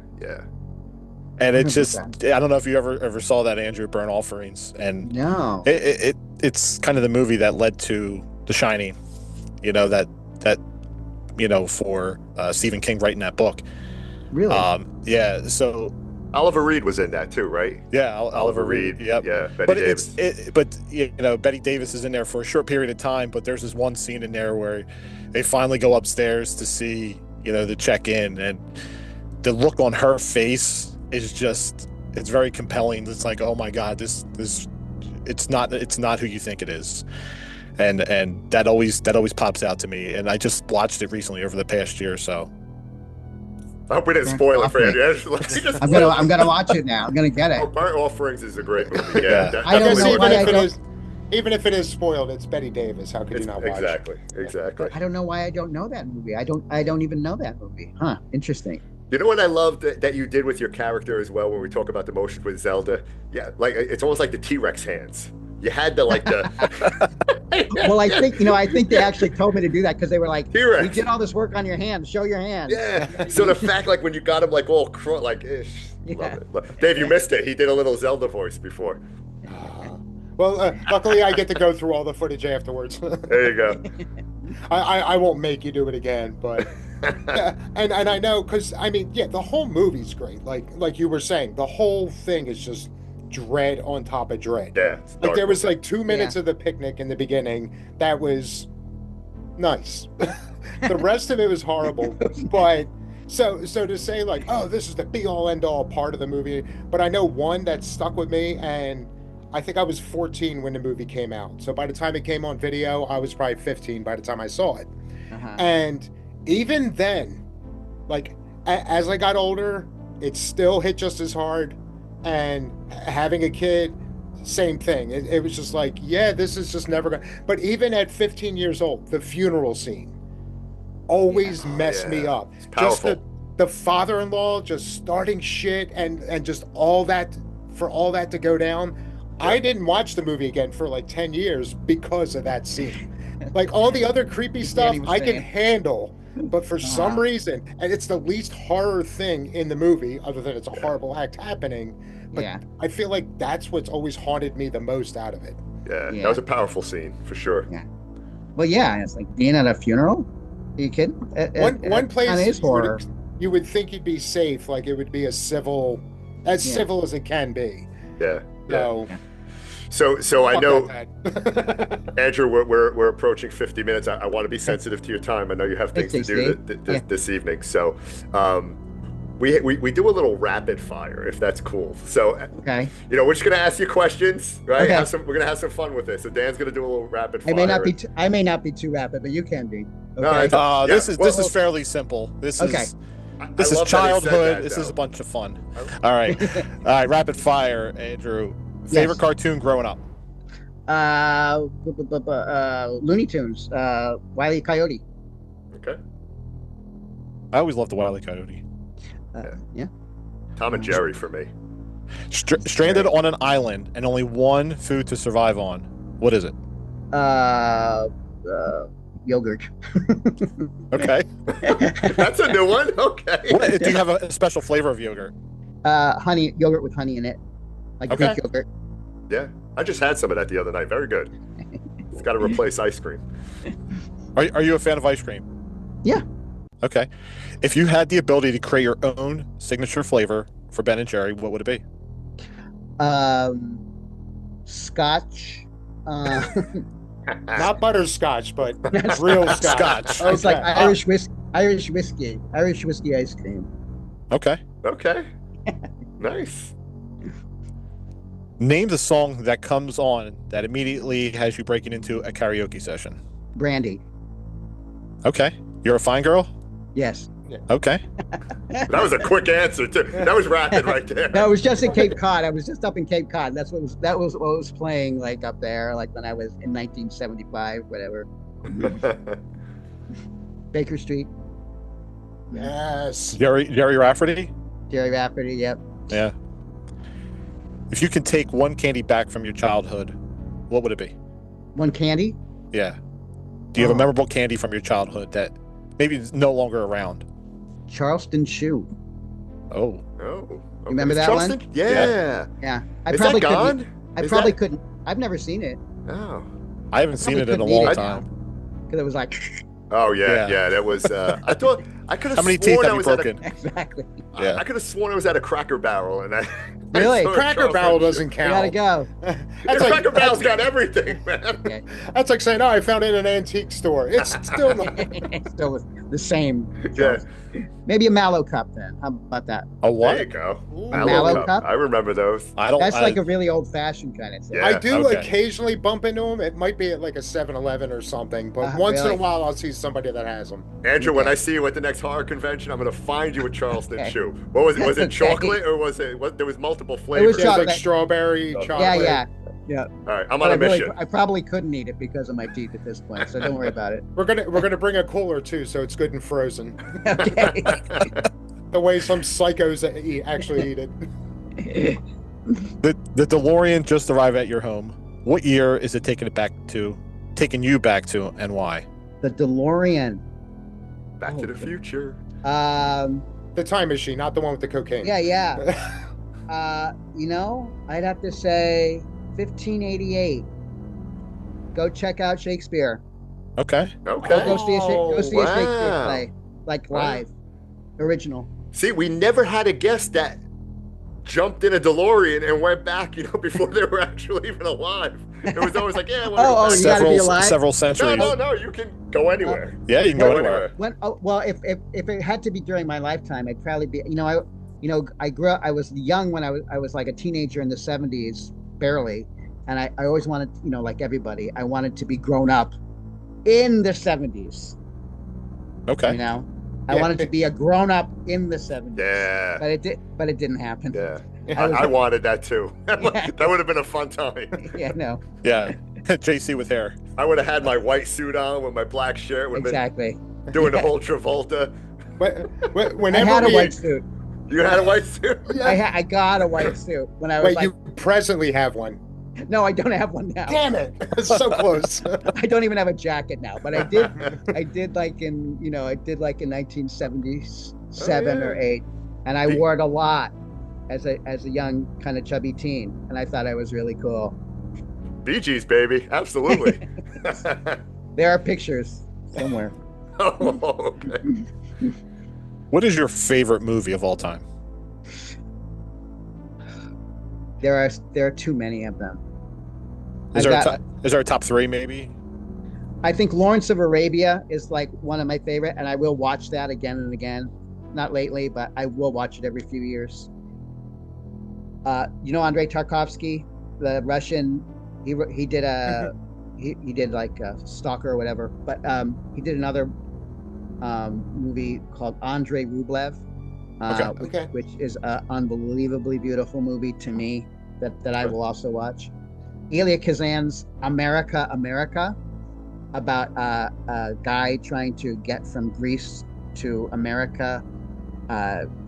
And it's just, I don't know if you ever saw that, Andrew, Burnt Offerings. And no, it's kind of the movie that led to The Shining, for Stephen King writing that book. Really? Yeah. So Oliver Reed was in that too, right? yeah, Oliver Reed. Yep. Yeah, Betty Davis. Betty Davis is in there for a short period of time, but there's this one scene in there where they finally go upstairs to see, to check in, and the look on her face is just, it's very compelling. It's like, oh my God, this it's not who you think it is. And that always pops out to me. And I just watched it recently over the past year or so. I hope we didn't spoil it for you. I'm gonna watch it now. I'm gonna get it. Burnt Offerings is a great movie. Yeah, I don't know why even if it is spoiled, it's Betty Davis. How could you not watch? Exactly. I don't know why I don't know that movie. I don't even know that movie. Huh? Interesting. You know what I love that you did with your character as well when we talk about the motion with Zelda? Yeah, like it's almost like the T-Rex hands. You had the Well, I think they actually told me to do that because they were like, T-Rex. "We did all this work on your hands. Show your hands." Yeah. So the fact, like when you got him like all like ish, love it. Dave, you missed it. He did a little Zelda voice before. Well, luckily I get to go through all the footage afterwards. There you go. I won't make you do it again, but and I know, because I mean, yeah, the whole movie's great. Like you were saying, the whole thing is just dread on top of dread. Yeah. Like there was like 2 minutes of the picnic in the beginning that was nice. The rest of it was horrible. But so to say like, oh, this is the be all end all part of the movie, but I know one that stuck with me, and I think I was 14 when the movie came out. So by the time it came on video, I was probably 15 by the time I saw it. And even then, like as I got older, it still hit just as hard. And having a kid, same thing. It was just like, yeah, this is just never going to. But even at 15 years old, the funeral scene always messed me up. It's Just powerful. the father-in-law just starting shit and just all that, for all that to go down. I didn't watch the movie again for like 10 years because of that scene. Like all the other creepy stuff was I can saying. handle, but for some reason, and it's the least horror thing in the movie, other than it's a horrible act happening. But Yeah. I feel like that's what's always haunted me the most out of it. Yeah, Yeah. that was a powerful scene for sure. Yeah. Well, yeah, it's like being at a funeral. Are you kidding? One place kinda is horror. you would think you'd be safe, like it would be as civil as it can be. Yeah, yeah. So So I fuck know, that. Andrew, we're approaching 50 minutes. I want to be sensitive to your time. I know you have things to do this evening. So we do a little rapid fire, if that's cool. So Okay. we're just gonna ask you questions, right? Okay. We're gonna have some fun with this. So Dan's gonna do a little rapid fire. I may not be too rapid, but you can be. No, Okay. it's- This is fairly simple. This Okay. is I this is love that he said childhood. that, This is though. a bunch of fun. All right, rapid fire, Andrew. Favorite cartoon growing up? Looney Tunes. Wile E. Coyote. Okay. I always loved the Wile E. Coyote. Yeah. Tom and Jerry for me. Stranded on an island and only one food to survive on. What is it? Yogurt. Okay. That's a new one. Okay. Do you have a special flavor of yogurt? Honey, yogurt with honey in it, like Okay. Greek yogurt. Yeah, I just had some of that the other night. Very good. It's got to replace ice cream. Are you a fan of ice cream? Yeah. Okay. If you had the ability to create your own signature flavor for Ben and Jerry, what would it be? Scotch. Not butterscotch, but real scotch. Scotch. It's like Okay. Irish whiskey ice cream. Okay. Okay. Nice. Name the song that comes on that immediately has you breaking into a karaoke session. Brandy. Okay. You're a fine girl? Yes. Okay. That was a quick answer too. That was rapid right there. No, it was just in Cape Cod. I was just up in Cape Cod. That was what was playing like up there, like when I was in 1975, whatever. Baker Street. Yes. Jerry Rafferty? Jerry Rafferty. Yep. Yeah. If you could take one candy back from your childhood, what would it be? One candy. Yeah. Do you have a memorable candy from your childhood that maybe is no longer around? Charleston Chew. Oh. Oh. Okay. Remember that Charleston? one? Yeah. Yeah. Is that gone? I Is probably that- couldn't. I've never seen it I Oh. haven't seen it in a couldn't eat long it time. because it was like Oh yeah, Yeah. yeah. That was. I thought I could have. How many teeth sworn I have you was at a- broken? exactly. Yeah. I could have sworn I was at a Cracker Barrel and I. Really? saw a Cracker Charleston Barrel Chew. doesn't You gotta count. go. That's like, Cracker Barrel's got everything, man. Okay. that's like saying, "Oh, I found it in an antique store." It's still not. Still the same. Yeah. Maybe a Mallow cup then. How about that? A There what? you go. Ooh. Mallow cup? I remember those. I don't. That's I, like a really old-fashioned kind of thing. Yeah. I do okay. occasionally bump into them. It might be at like a 7-Eleven or something, but once in Really? a while I'll see somebody that has them. Andrew, when Okay. I see you at the next horror convention, I'm gonna find you a Charleston Okay. Chew. What was it? Was it Okay. chocolate or was it? There was multiple flavors. There's chocolate. like strawberry, Yeah, chocolate. Yeah. All right, I'm But on a mission. I probably couldn't eat it because of my teeth at this point, so don't worry about it. We're gonna bring a cooler too, so it's good and frozen. Okay. The way some psychos actually eat it. the DeLorean just arrived at your home. What year is it taking you back to, and why? The DeLorean. Back to the Future. The time machine, not the one with the cocaine. Yeah. I'd have to say 1588. Go check out Shakespeare. Okay. Okay. Go see a Shakespeare wow. play, like Wow. live, original. See, we never had a guest that jumped in a DeLorean and went back, before they were actually even alive. It was always like, yeah, Oh, you gotta be alive? Several centuries. No, you can go anywhere. Yeah, you can go anywhere. If it had to be during my lifetime, I'd probably be. I grew up. I was young when I was like a teenager in the 70s, barely, and I always wanted, like everybody, I wanted to be grown up in the 70s. Okay. I wanted to be a grown up in the 70s. Yeah. But it didn't happen. Yeah. I wanted that too. Yeah. That would have been a fun time. Yeah, no, Yeah, JC with hair. I would have had my white suit on with my black shirt. Would have exactly. been doing the Yeah. whole Travolta. But I whenever had a we, white suit. You had a white suit? I got a white suit when I was wait, like, you presently have one. no, I don't have one now. Damn it! It's so close. I don't even have a jacket now, but I did like in 1977 or 8, and I wore it a lot as a young kind of chubby teen, and I thought I was really cool. Bee Gees, baby. Absolutely. There are pictures somewhere. Oh, okay. What is your favorite movie of all time? There are too many of them. Is there a top 3 maybe? I think Lawrence of Arabia is like one of my favorite, and I will watch that again and again. Not lately, but I will watch it every few years. Andrei Tarkovsky, the Russian, he did he did like a Stalker or whatever, but he did another movie called Andrei Rublev, which is an unbelievably beautiful movie to me that I will also watch. Elia Kazan's America, about a guy trying to get from Greece to America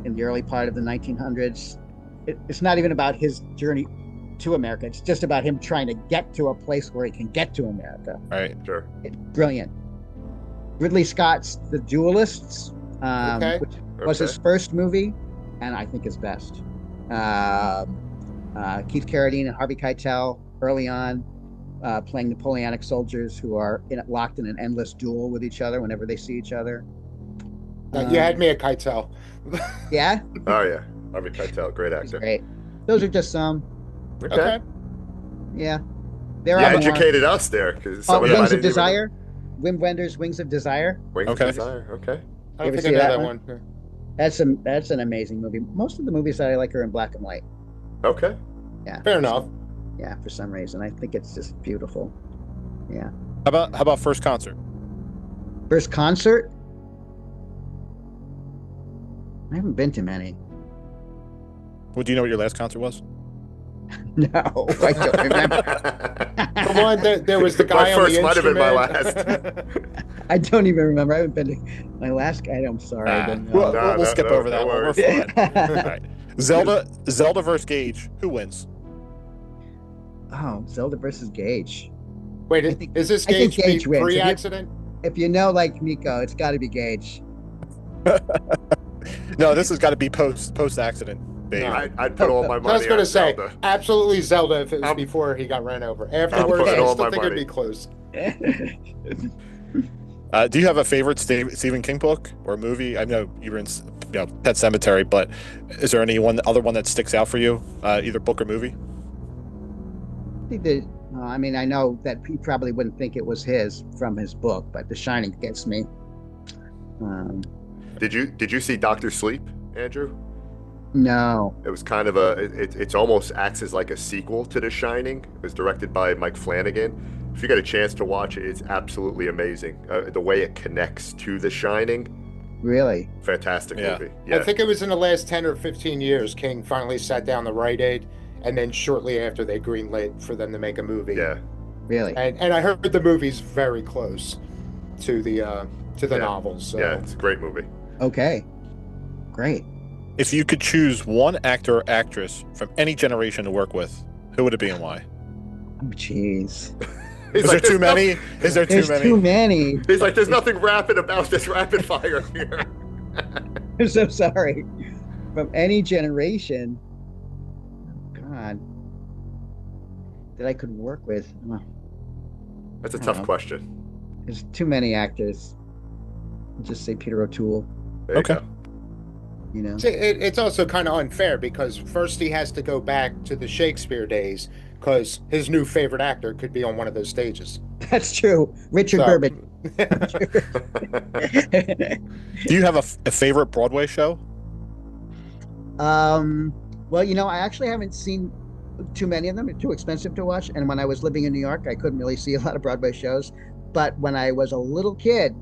in the early part of the 1900s. It's not even about his journey to America. It's just about him trying to get to a place where he can get to America. Right. Sure. It's brilliant. Ridley Scott's The Duelists, which was his first movie, and I think his best. Keith Carradine and Harvey Keitel early on, playing Napoleonic soldiers who are locked in an endless duel with each other whenever they see each other. You had me at Keitel. Yeah? Oh, yeah. Harvey Keitel, great actor. Great. Those are just some. Okay. Yeah. You educated us there. Wings of Desire. Wim Wenders' Wings of Desire. Wings of Desire, okay. I don't think I know that one. That's an amazing movie. Most of the movies that I like are in black and white. Okay. Yeah. Fair enough. Yeah, for some reason. I think it's just beautiful. Yeah. How about first concert? First concert? I haven't been to many. Well, do you know what your last concert was? No, I don't remember. The one there was the guy my on first the might have been my instrument. last. I don't even remember. I haven't been to my last guy. I'm sorry. I don't know. We'll skip over that one. We're fine. All right. Zelda versus Gage. Who wins? Oh, Zelda versus Gage. Wait, is this Gage, Gage wins. pre-accident? If you know, like Miko, it's got to be Gage. No, this has got to be post-accident. No. I'd put all my money I was going to say, Zelda. Absolutely Zelda if it was before he got run over. Afterwards, I still think it'd be close. Do you have a favorite Stephen King book or movie? I know you were in Pet Semetary, but is there any other one that sticks out for you, either book or movie? I mean, I know that he probably wouldn't think it was his from his book, but The Shining gets me. Did you see Dr. Sleep, Andrew? No. It was kind of it almost acts as like a sequel to The Shining. It was directed by Mike Flanagan. If you get a chance to watch it, it's absolutely amazing. The way it connects to The Shining. Really? Fantastic movie. Yeah. I think it was in the last 10 or 15 years, King finally sat down the Rite Aid, and then shortly after they greenlit for them to make a movie. Yeah. Really? And I heard the movie's very close to the novels. So. Yeah, it's a great movie. Okay. Great. If you could choose one actor or actress from any generation to work with, who would it be and why? Oh, jeez. Is there too many? Is there too There's too many. He's like, there's nothing rapid about this rapid fire here. I'm so sorry. From any generation. God. That I could work with. Oh, That's a tough question. there's too many actors. I'll just say Peter O'Toole. There you Okay. go. You know. See, it's also kind of unfair because first he has to go back to the Shakespeare days because his new favorite actor could be on one of those stages. That's true. Richard So- Burbage. Do you have a favorite Broadway show? Well, I actually haven't seen too many of them. They're too expensive to watch. And when I was living in New York, I couldn't really see a lot of Broadway shows. But when I was a little kid,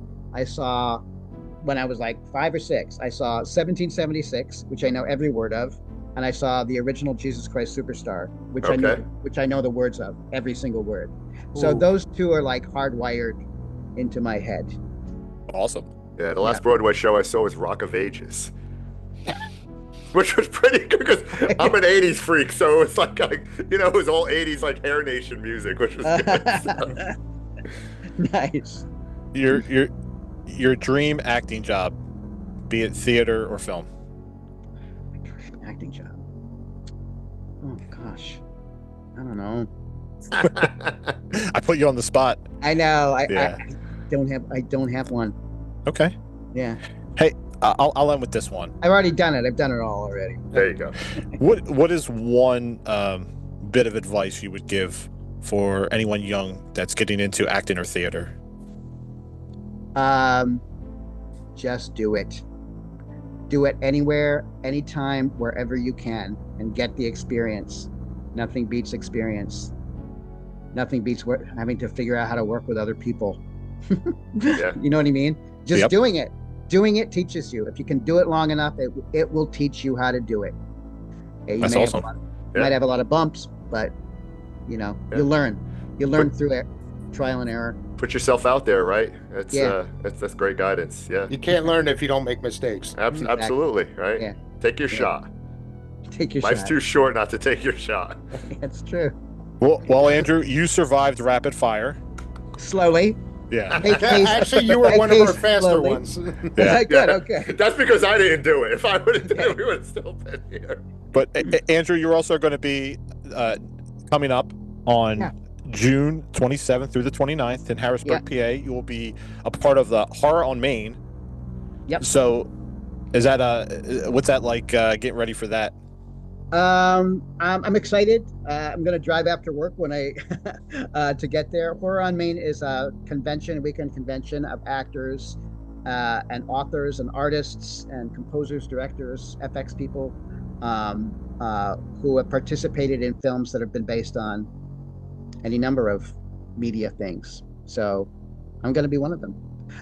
when I was like 5 or 6, I saw 1776, which I know every word of. and I saw the original Jesus Christ Superstar, which Okay. I know the words of, every single word. So Ooh. those two are like hardwired into my head. Awesome. Yeah, the last Broadway show I saw was Rock of Ages, which was pretty good because I'm an '80s freak, so it's like it was all '80s like Hair Nation music, which was good. So. Nice. Your dream acting job, be it theater or film. Acting job. Oh gosh, I don't know. I put you on the spot. I know. Yeah. I don't have one. Okay. Yeah, Hey, I'll end with this one. I've already done it. I've done it all already. There you go. What is one bit of advice you would give for anyone young that's getting into acting or theater? Just do it. Do it anywhere, anytime, wherever you can, and get the experience. Nothing beats experience. Nothing beats having to figure out how to work with other people. Yeah. You know what I mean? Just Yep. doing it. Doing it teaches you. If you can do it long enough, it will teach you how to do it. Yeah, you That's may awesome. might have a lot of bumps, but Yeah. you learn. You learn through it, trial and error. Put yourself out there, right? That's Yeah. that's great guidance. Yeah. You can't learn if you don't make mistakes. Exactly. Absolutely, right? Yeah. Take your Yeah. shot. Take your Life's shot. too short not to take your shot. That's true. Well, Andrew, you survived rapid fire. Slowly. Yeah. Make haste. Actually, you were Make one of our haste faster slowly. ones. Yeah. Good. Okay. That's because I didn't do it. If I would have done it, we would have still been here. But Andrew, you're also going to be coming up on Yeah. June 27th through the 29th in Harrisburg, PA. You will be a part of the Horror on Main. Yep. So, is that what's that like? Getting ready for that? I'm excited. I'm going to drive after work when to get there. Horror on Main is a weekend convention of actors and authors and artists and composers, directors, FX people who have participated in films that have been based on any number of media things. So I'm going to be one of them.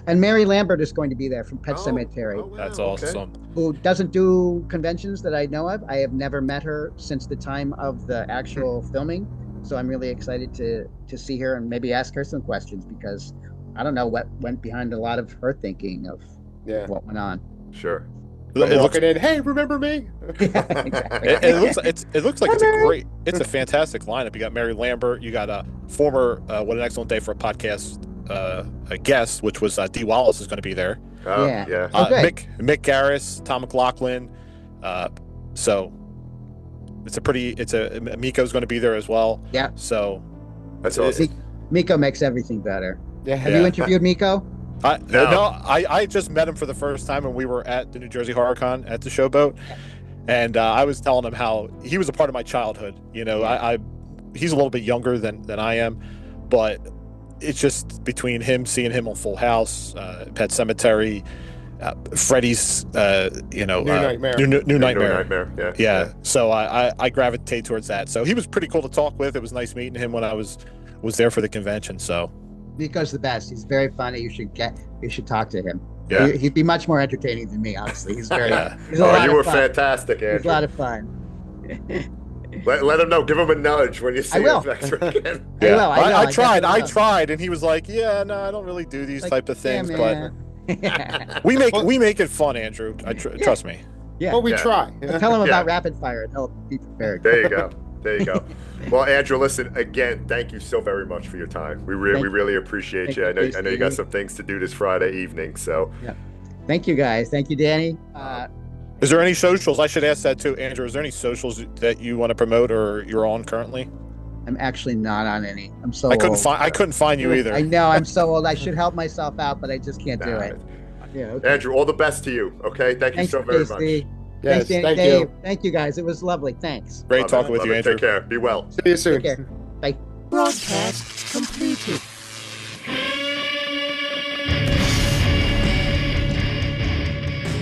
And Mary Lambert is going to be there from Pet Semetary, wow, That's okay. awesome. who doesn't do conventions that I know of. I have never met her since the time of the actual filming. So I'm really excited to see her and maybe ask her some questions, because I don't know what went behind a lot of her thinking of Yeah. what went on. Sure. It looks, Walking in, hey, remember me? it looks like it's a fantastic lineup. You got Mary Lambert. You got a former What an Excellent Day for a Podcast a guest, which was Dee Wallace is going to be there. Oh, Yeah. yeah. Okay. Mick Garris, Tom McLaughlin. So Miko's going to be there as well. Yeah. So That's awesome. Miko makes everything better. Yeah. Have you interviewed Miko? I just met him for the first time when we were at the New Jersey Horror Con at the Showboat, and I was telling him how he was a part of my childhood. You know, he's a little bit younger than I am, but it's just between seeing him on Full House, Pet Semetary, Freddy's, New Nightmare. New Nightmare. Yeah. Yeah. So I gravitate towards that. So he was pretty cool to talk with. It was nice meeting him when I was there for the convention. So Miko's the best. He's very funny. You should talk to him. Yeah. He'd be much more entertaining than me, honestly. He's very. Yeah. He's a lot you of were fun. fantastic, He's a Andrew. lot of fun. Let him know. Give him a nudge when you see I will. him next weekend. I will. I know. I tried. definitely I will. tried, and he was like, "Yeah, no, I don't really do these Like, type of things." yeah, But man. we make it fun, Andrew. Trust me. Yeah. Well, we Yeah. try. Tell him Yeah. about rapid fire and he'll be prepared. There you go. There you go. Well, Andrew, listen again. Thank you so very much for your time. We really appreciate Thank you. I you, know you got Stevie. some things to do this Friday evening. So Thank you, guys. Thank you, Danny. Is there any socials? I should ask that too, Andrew. Is there any socials that you want to promote or you're on currently? I'm actually not on any. I'm so I couldn't old. find. I couldn't find you either. I know. I'm so old. I should help myself out, but I just can't do it. Yeah. Okay. Andrew, all the best to you. Okay. Thank you Thanks, so very much. Casey. Yes, Thanks, Danny. thank Dave. you. Thank you, guys. It was lovely. Thanks. Great Love it, talking with love you, it. Andrew. Take care. Be well. See you soon. Take care. Bye. Broadcast completed.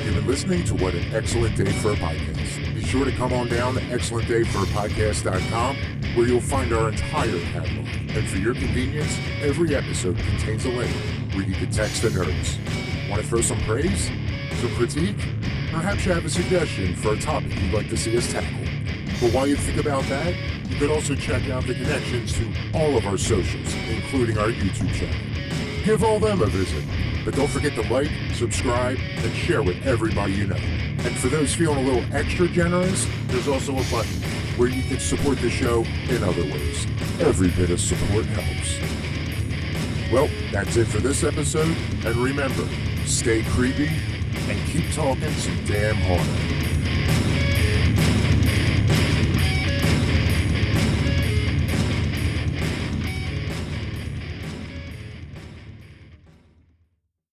You've been listening to What an Excellent Day for a Podcast. Be sure to come on down to excellentdayforapodcast.com, where you'll find our entire catalog. And for your convenience, every episode contains a link where you can text the nerds. Want to throw some praise? Some critique? Perhaps you have a suggestion for a topic you'd like to see us tackle. But while you think about that, you could also check out the connections to all of our socials, including our YouTube channel. Give all them a visit. But don't forget to like, subscribe, and share with everybody you know. And for those feeling a little extra generous, there's also a button where you can support the show in other ways. Every bit of support helps. Well, that's it for this episode, and remember, stay creepy and keep talking some damn horror.